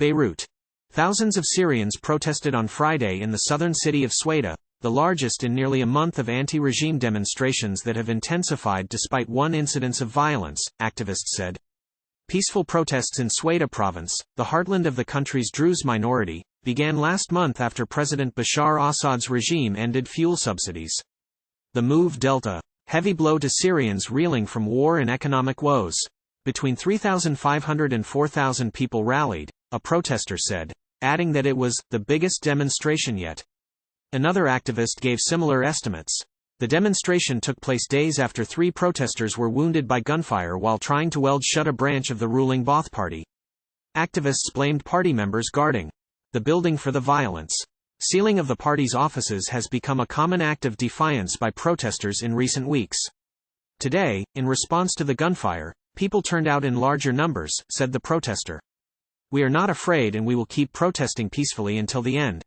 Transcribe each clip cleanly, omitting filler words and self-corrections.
Beirut. Thousands of Syrians protested on Friday in the southern city of Sweida, the largest in nearly a month of anti-regime demonstrations that have intensified despite one incidence of violence, activists said. Peaceful protests in Sweida province, the heartland of the country's Druze minority, began last month after President Bashar Assad's regime ended fuel subsidies. The move dealt a heavy blow to Syrians reeling from war and economic woes. Between 3,500 and 4,000 people rallied, a protester said, adding that it was the biggest demonstration yet. Another activist gave similar estimates. The demonstration took place days after 3 protesters were wounded by gunfire while trying to weld shut a branch of the ruling Baath Party. Activists blamed party members guarding the building for the violence. Sealing of the party's offices has become a common act of defiance by protesters in recent weeks. Today, in response to the gunfire, people turned out in larger numbers, said the protester. We are not afraid and we will keep protesting peacefully until the end.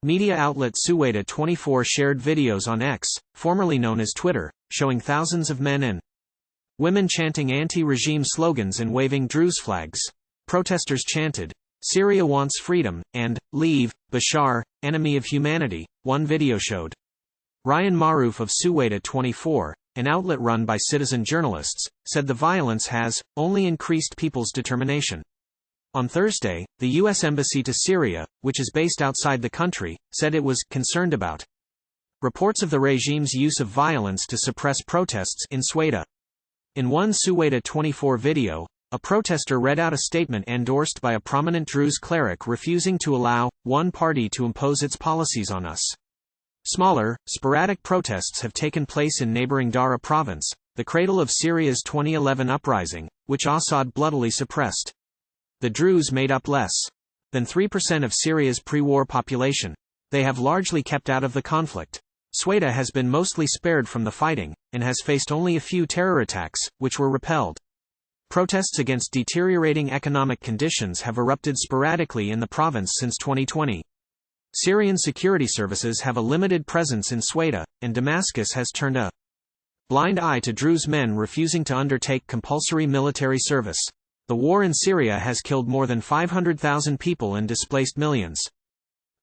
Media outlet Sweida 24 shared videos on X, formerly known as Twitter, showing thousands of men and women chanting anti-regime slogans and waving Druze flags. Protesters chanted, "Syria wants freedom," and "Leave Bashar, enemy of humanity," one video showed. Ryan Maroof of Sweida 24, an outlet run by citizen journalists, said the violence has only increased people's determination. On Thursday, the U.S. Embassy to Syria, which is based outside the country, said it was concerned about reports of the regime's use of violence to suppress protests in Sweida. In one Sweida 24 video, a protester read out a statement endorsed by a prominent Druze cleric refusing to allow one party to impose its policies on us. Smaller, sporadic protests have taken place in neighboring Daraa province, the cradle of Syria's 2011 uprising, which Assad bloodily suppressed. The Druze made up less than 3% of Syria's pre-war population. They have largely kept out of the conflict. Sweida has been mostly spared from the fighting, and has faced only a few terror attacks, which were repelled. Protests against deteriorating economic conditions have erupted sporadically in the province since 2020. Syrian security services have a limited presence in Sweida, and Damascus has turned a blind eye to Druze men refusing to undertake compulsory military service. The war in Syria has killed more than 500,000 people and displaced millions.